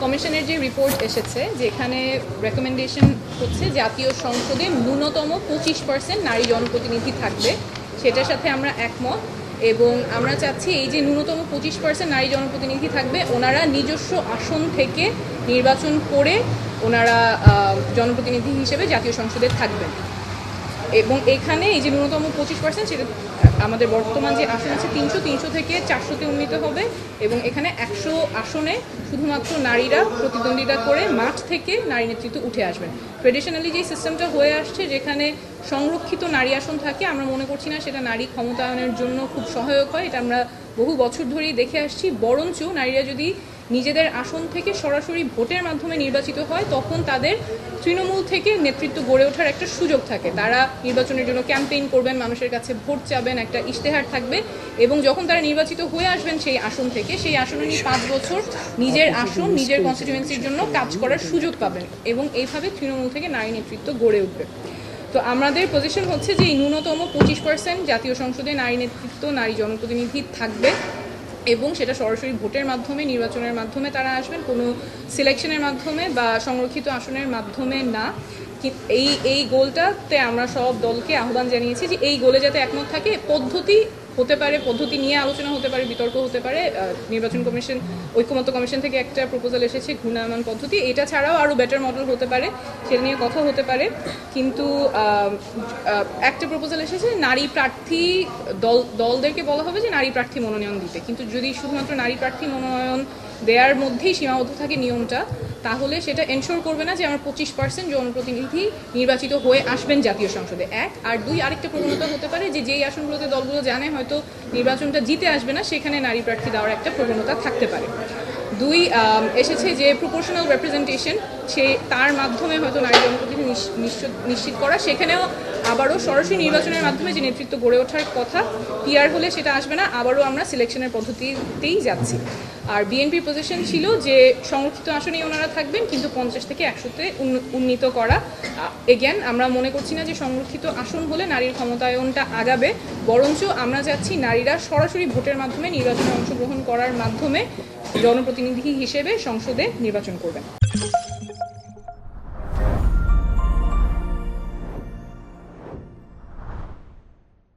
কমিশনের যে রিপোর্ট এসেছে যেখানে রেকমেন্ডেশন হচ্ছে জাতীয় সংসদে ন্যূনতম 25% নারী জনপ্রতিনিধি থাকবে, সেটার সাথে আমরা একমত। এবং আমরা চাচ্ছি এই যে ন্যূনতম 25% নারী জনপ্রতিনিধি থাকবে, ওনারা নিজস্ব আসন থেকে নির্বাচন করে ওনারা জনপ্রতিনিধি হিসেবে জাতীয় সংসদে থাকবেন। এবং এখানে এই যে ন্যূনতম 25% সেটা আমাদের বর্তমান যে আসন আছে 300 থেকে 400-তে উন্নীত হবে। এবং এখানে 100 আসনে শুধুমাত্র নারীরা প্রতিদ্বন্দ্বিতা করে মাঠ থেকে নারী নেতৃত্ব উঠে আসবেন। ট্রেডিশনালি যে সিস্টেমটা হয়ে আসছে যেখানে সংরক্ষিত নারী আসন থাকে, আমরা মনে করছি না সেটা নারী ক্ষমতায়নের জন্য খুব সহায়ক হয়। এটা আমরা বহু বছর ধরেই দেখে আসছি। বরঞ্চ নারীরা যদি নিজেদের আসন থেকে সরাসরি ভোটের মাধ্যমে নির্বাচিত হয়, তখন তাদের তৃণমূল থেকে নেতৃত্ব গড়ে ওঠার একটা সুযোগ থাকে। তারা নির্বাচনের জন্য ক্যাম্পেইন করবেন, মানুষের কাছে ভোট চাবেন, একটা ইশতেহার থাকবে। এবং যখন তারা নির্বাচিত হয়ে আসবেন সেই আসন থেকে, সেই আসনে 5 বছর নিজের আসন, নিজের কনস্টিটিউয়েন্সির জন্য কাজ করার সুযোগ পাবেন এবং এইভাবে তৃণমূল থেকে নারী নেতৃত্ব গড়ে উঠবে। তো আমাদের পজিশন হচ্ছে যে এই ন্যূনতম 25% জাতীয় সংসদে নারী নেতৃত্ব, নারী জনপ্রতিনিধি থাকবে এবং সেটা সরাসরি ভোটের মাধ্যমে, নির্বাচনের মাধ্যমে তারা আসবেন, কোনো সিলেকশনের মাধ্যমে বা সংরক্ষিত আসনের মাধ্যমে না। এই গোলটাতে আমরা সব দলকে আহ্বান জানিয়েছি যে এই গোলে যাতে একমত থাকে। পদ্ধতি হতে পারে, পদ্ধতি নিয়ে আলোচনা হতে পারে, বিতর্ক হতে পারে। নির্বাচন কমিশন, ঐক্যমত্য কমিশন থেকে একটা প্রপোজাল এসেছে ঘূর্ণায়মান পদ্ধতি, এটা ছাড়াও আরও বেটার মডেল হতে পারে, সেটা নিয়ে কথা হতে পারে। কিন্তু একটা প্রপোজাল এসেছে নারী প্রার্থী দলদেরকে বলা হবে যে নারী প্রার্থী মনোনয়ন দিতে। কিন্তু যদি শুধুমাত্র নারী প্রার্থী মনোনয়ন দেওয়ার মধ্যেই সীমাবদ্ধ থাকে নিয়মটা, তাহলে সেটা এনশোর করবে না যে আমার 25% জনপ্রতিনিধি নির্বাচিত হয়ে আসবেন জাতীয় সংসদে, 1। আর 2, আরেকটা প্রবণতা হতে পারে যে যেই আসনগুলোতে দলগুলো জানে হয়তো নির্বাচনটা জিতে আসবে না, সেখানে নারী প্রার্থী দেওয়ার একটা প্রবণতা থাকতে পারে। 2, এসেছে যে প্রপোর্শনাল রিপ্রেজেন্টেশন, সে তার মাধ্যমে হয়তো নারী জনপ্রতিনিধি নিশ্চিত করা। সেখানেও আবারও সরাসরি নির্বাচনের মাধ্যমে যে নেতৃত্ব গড়ে ওঠার কথা, পিআর হলে সেটা আসবে না, আবারও আমরা সিলেকশনের পদ্ধতিতেই যাচ্ছি। আর বিএনপির পজিশন ছিল যে সংরক্ষিত আসনেই ওনারা থাকবেন, কিন্তু 50 থেকে 100-তে উন্নীত করা। এগেন আমরা মনে করছি না যে সংরক্ষিত আসন হলে নারীর ক্ষমতায়নটা আগাবে, বরঞ্চ আমরা যাচ্ছি নারীরা সরাসরি ভোটের মাধ্যমে নির্বাচনে অংশগ্রহণ করার মাধ্যমে জনপ্রতিনিধি হিসেবে সংসদে নির্বাচন করবেন।